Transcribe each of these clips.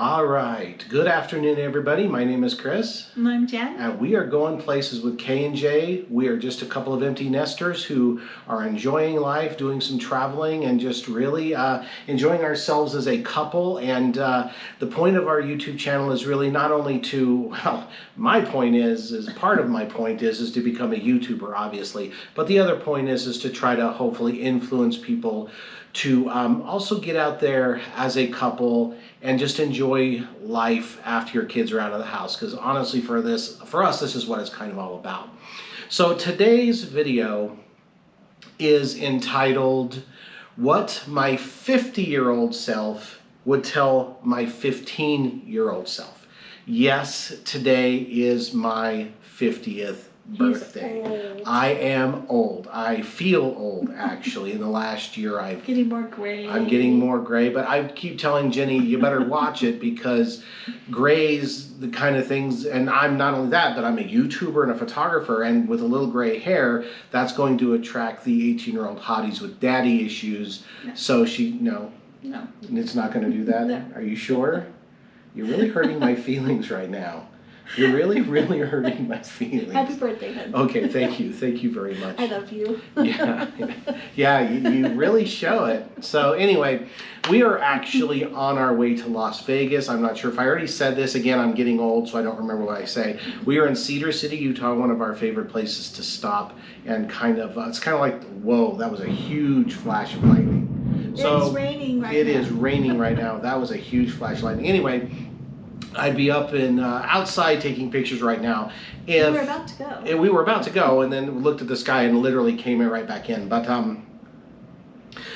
All right. Good afternoon, everybody. My name is Chris. And I'm Jen. And we are going places with K&J. We are just a couple of empty nesters who are enjoying life, doing some traveling, and just really enjoying ourselves as a couple. And the point of our YouTube channel is really not only to, well, my point is part of my point is to become a YouTuber, obviously. But the other point is to try to hopefully influence people to also get out there as a couple and just enjoy life after your kids are out of the house, because honestly for us this is what it's kind of all about. So today's video is entitled What My 50-Year-Old Self Would Tell My 15-Year-Old Self. Yes, today is my 50th birthday. I am old. I feel old, actually. In the last year, Getting more gray. I'm getting more gray, but I keep telling Jenny, you better watch it, because gray's the kind of things, and I'm not only that, but I'm a YouTuber and a photographer, and with a little gray hair, that's going to attract the 18-year-old hotties with daddy issues. No. So no, it's not going to do that? No. Are you sure? You're really hurting my feelings right now. You're really, really hurting my feelings. Happy birthday, hon. Okay, thank you. Thank you very much. I love you. Yeah, you really show it. So anyway, we are actually on our way to Las Vegas. I'm not sure if I already said this. Again, I'm getting old, so I don't remember what I say. We are in Cedar City, Utah, one of our favorite places to stop and kind of, it's kind of like, whoa, that was a huge flash of lightning. So it's raining right now. It is raining right now. That was a huge flash of lightning. Anyway, I'd be up and outside taking pictures right now. We were about to go. If we were about to go, and then looked at the sky and literally came right back in. But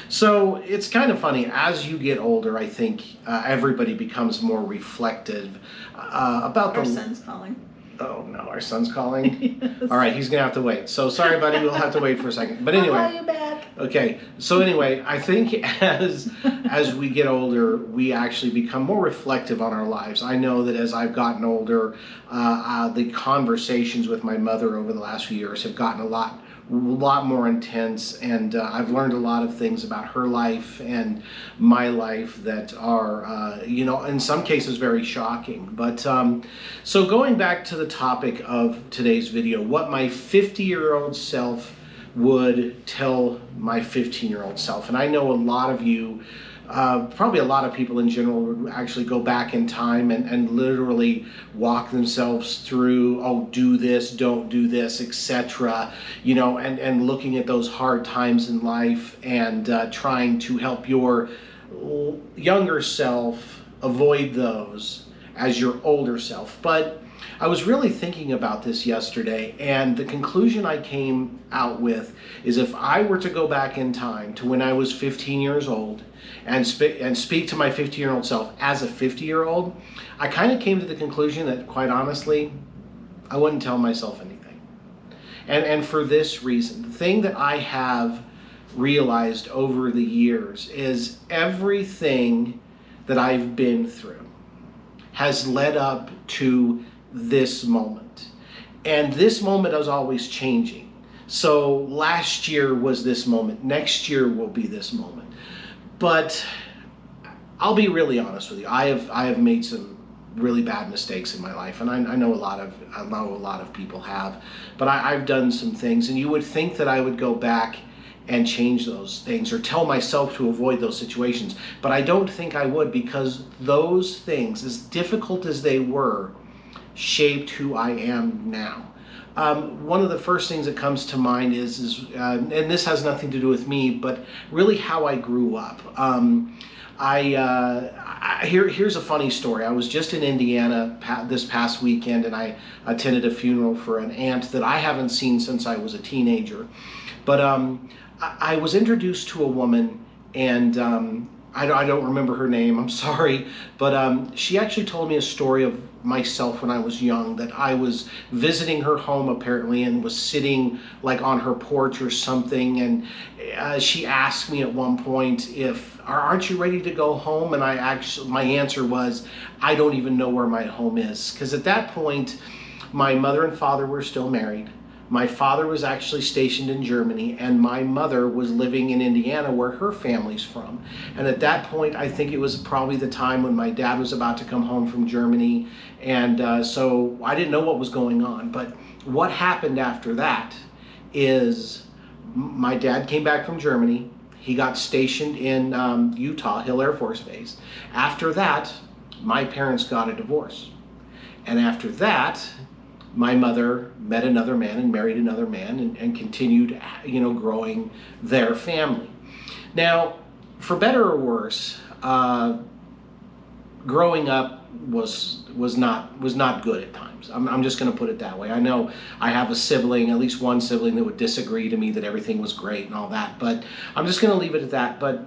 so it's kind of funny. As you get older, I think everybody becomes more reflective about Our son's calling. Oh no, our son's calling? Yes. All right, he's gonna have to wait. So sorry, buddy, we'll have to wait for a second. But anyway. I'll call you back. Okay, so anyway, I think as we get older, we actually become more reflective on our lives. I know that as I've gotten older, the conversations with my mother over the last few years have gotten a lot more intense, and I've learned a lot of things about her life and my life that are, in some cases very shocking. But so going back to the topic of today's video, what my 50-year-old self would tell my 15-year-old self. And I know a lot of you, probably a lot of people in general, would actually go back in time and literally walk themselves through, oh, do this, don't do this, etc. And looking at those hard times in life and trying to help your younger self avoid those as your older self. But I was really thinking about this yesterday, and the conclusion I came out with is if I were to go back in time to when I was 15 years old and speak to my 50-year-old self as a 50-year-old, I kind of came to the conclusion that, quite honestly, I wouldn't tell myself anything. And for this reason, the thing that I have realized over the years is everything that I've been through has led up to this moment, and this moment is always changing. So last year was this moment, next year will be this moment. But I'll be really honest with you, I have made some really bad mistakes in my life, and I know a lot of people have, but I've done some things, and you would think that I would go back and change those things or tell myself to avoid those situations, but I don't think I would, because those things, as difficult as they were, shaped who I am now. One of the first things that comes to mind is and this has nothing to do with me, but really how I grew up. Here's a funny story. I was just in Indiana this past weekend, and I attended a funeral for an aunt that I haven't seen since I was a teenager. But I was introduced to a woman, and I don't remember her name, I'm sorry, but she actually told me a story of myself when I was young, that I was visiting her home apparently and was sitting like on her porch or something, and she asked me at one point aren't you ready to go home? And my answer was, I don't even know where my home is, because at that point my mother and father were still married. My father was actually stationed in Germany, and my mother was living in Indiana, where her family's from. And at that point, I think it was probably the time when my dad was about to come home from Germany, and so I didn't know what was going on. But what happened after that is my dad came back from Germany. He got stationed in Utah, Hill Air Force Base. After that, my parents got a divorce. And after that, my mother met another man and married another man, and continued, growing their family. Now, for better or worse, growing up was not good at times. I'm just going to put it that way. I know I have a sibling, at least one sibling, that would disagree to me that everything was great and all that, but I'm just going to leave it at that. But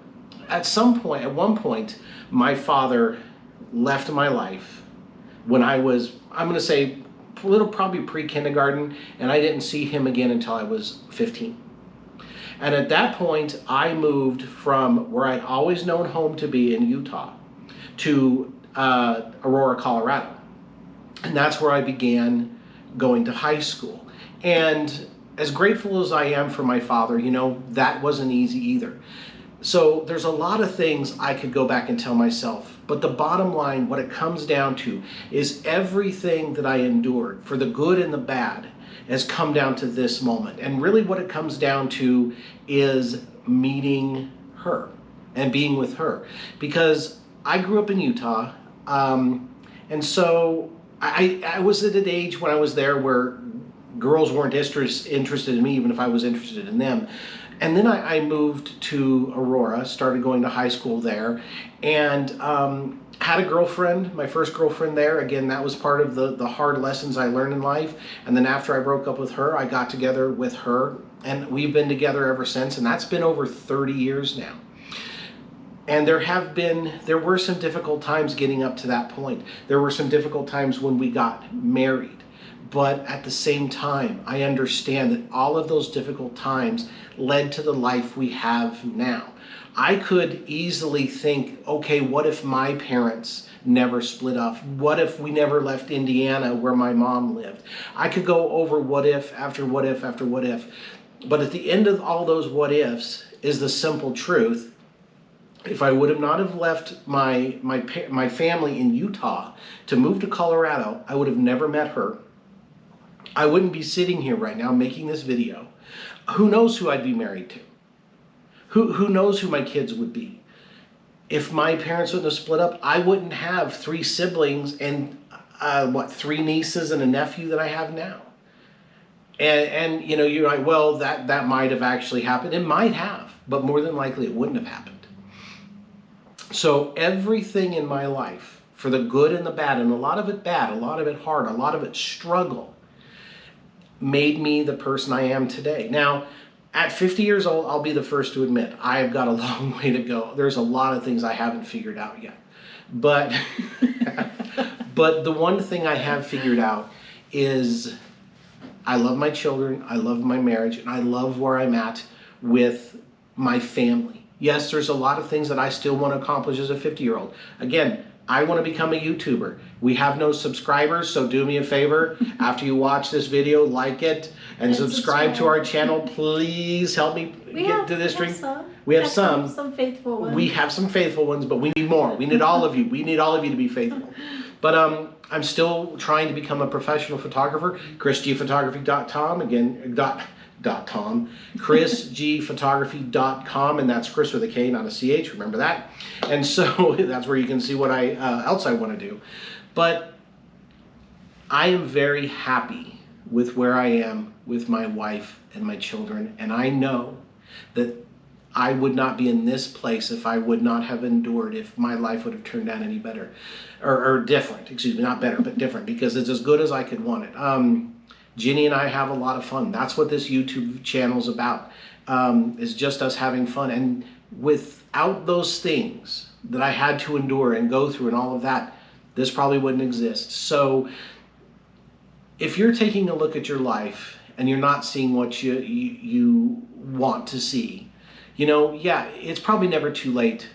at one point, my father left my life when I was, I'm going to say, probably pre-kindergarten, and I didn't see him again until I was 15. And at that point, I moved from where I'd always known home to be in Utah to Aurora, Colorado. And that's where I began going to high school. And as grateful as I am for my father, that wasn't easy either. So there's a lot of things I could go back and tell myself. But the bottom line, what it comes down to, is everything that I endured, for the good and the bad, has come down to this moment. And really what it comes down to is meeting her and being with her. Because I grew up in Utah, and so I was at an age when I was there where girls weren't interested in me, even if I was interested in them. And then I moved to Aurora, started going to high school there, and had a girlfriend, my first girlfriend there. Again, that was part of the hard lessons I learned in life. And then after I broke up with her, I got together with her, and we've been together ever since, and that's been over 30 years now. And there were some difficult times getting up to that point. There were some difficult times when we got married. But at the same time, I understand that all of those difficult times led to the life we have now. I could easily think, okay, what if my parents never split up? What if we never left Indiana where my mom lived? I could go over what if after what if after what if. But at the end of all those what ifs is the simple truth. If I would have not have left my family in Utah to move to Colorado, I would have never met her. I wouldn't be sitting here right now making this video. Who knows who I'd be married to? Who knows who my kids would be? If my parents wouldn't have split up, I wouldn't have 3 siblings and 3 nieces and a nephew that I have now. And you're like, well, that might have actually happened. It might have, but more than likely it wouldn't have happened. So everything in my life, for the good and the bad, and a lot of it bad, a lot of it hard, a lot of it struggle, made me the person I am today. Now, at 50 years old, I'll be the first to admit, I've got a long way to go. There's a lot of things I haven't figured out yet. But, but the one thing I have figured out is I love my children, I love my marriage, and I love where I'm at with my family. Yes, there's a lot of things that I still want to accomplish as a 50-year-old. Again, I want to become a YouTuber. We have no subscribers, so do me a favor. After you watch this video, like it and subscribe to our channel. Please help me get to this stream. We have some faithful ones. We have some faithful ones, but we need more. We need all of you. We need all of you to be faithful. But I'm still trying to become a professional photographer. ChrisGPhotography.com, again, .com, ChrisGPhotography.com, and that's Chris with a K, not a CH, remember that. And so that's where you can see what else I want to do. But I am very happy with where I am with my wife and my children, and I know that I would not be in this place if I would not have endured, if my life would have turned out any better, or different, excuse me, not better, but different, because it's as good as I could want it. Ginny and I have a lot of fun. That's what this YouTube channel is about, is just us having fun. And without those things that I had to endure and go through and all of that, this probably wouldn't exist. So if you're taking a look at your life and you're not seeing what you want to see, yeah, it's probably never too late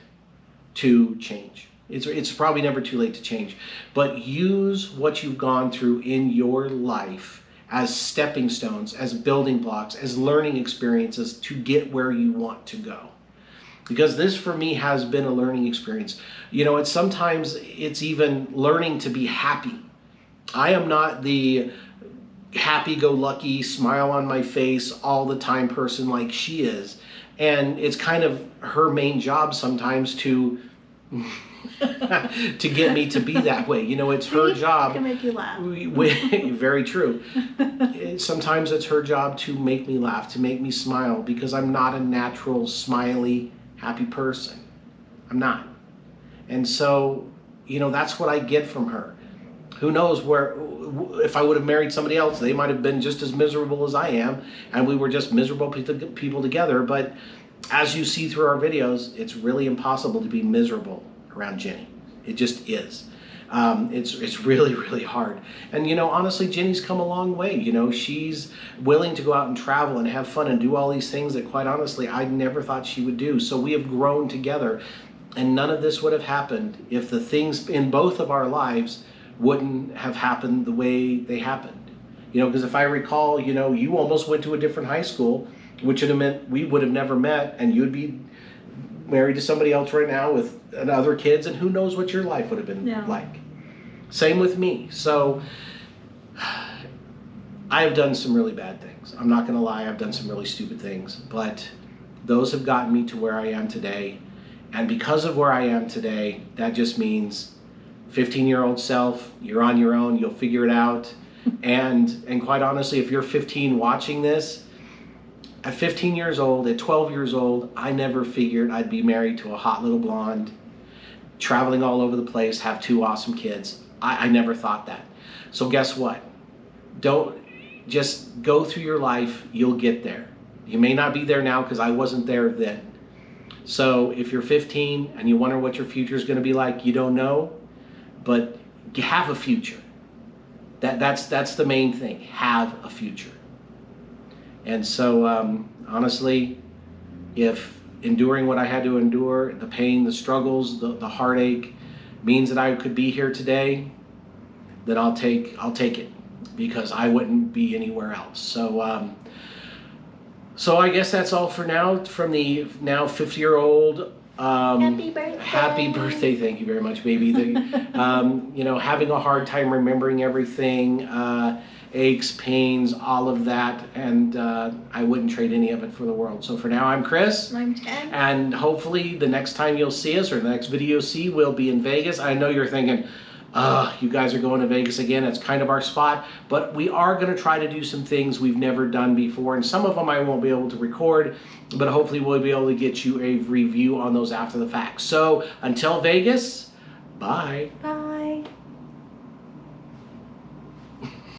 to change. It's probably never too late to change. But use what you've gone through in your life as stepping stones, as building blocks, as learning experiences to get where you want to go. Because this for me has been a learning experience. You know, sometimes it's even learning to be happy. I am not the happy-go-lucky, smile on my face all the time person like she is. And it's kind of her main job sometimes to to get me to be that way. You know, it's her job. Can make you laugh. Very true. Sometimes it's her job to make me laugh, to make me smile, because I'm not a natural, smiley, happy person. I'm not. And so, you know, that's what I get from her. Who knows where, if I would have married somebody else, they might have been just as miserable as I am, and we were just miserable people together. But as you see through our videos, it's really impossible to be miserable around Jenny. It just is. It's really, really hard. And, you know, honestly, Jenny's come a long way. You know, she's willing to go out and travel and have fun and do all these things that, quite honestly, I never thought she would do. So we have grown together, and none of this would have happened if the things in both of our lives wouldn't have happened the way they happened. You know, because if I recall, you know, you almost went to a different high school, which would have meant we would have never met, and you'd be married to somebody else right now with other kids, and who knows what your life would have been like. Same with me. So I have done some really bad things. I'm not going to lie, I've done some really stupid things, but those have gotten me to where I am today. And because of where I am today, that just means 15-year-old self, you're on your own, you'll figure it out. And quite honestly, if you're 15 watching this, at 15 years old, at 12 years old, I never figured I'd be married to a hot little blonde, traveling all over the place, have 2 awesome kids. I never thought that. So guess what? Don't just go through your life, you'll get there. You may not be there now because I wasn't there then. So if you're 15 and you wonder what your future is going to be like, you don't know, but you have a future. That's the main thing, have a future. And so honestly, if enduring what I had to endure, the pain, the struggles, the heartache, means that I could be here today, then I'll take it, because I wouldn't be anywhere else. So so I guess that's all for now from the now 50-year-old. Happy birthday. Happy birthday. Thank you very much, baby. You know, having a hard time remembering everything, aches, pains, all of that, and I wouldn't trade any of it for the world. So for now, I'm Chris. I'm Jen. And hopefully the next time you'll see us, or the next video you'll see, will be in Vegas. I know you're thinking, you guys are going to Vegas again. It's kind of our spot. But we are going to try to do some things we've never done before. And some of them I won't be able to record, but hopefully we'll be able to get you a review on those after the fact. So until Vegas, bye. Bye.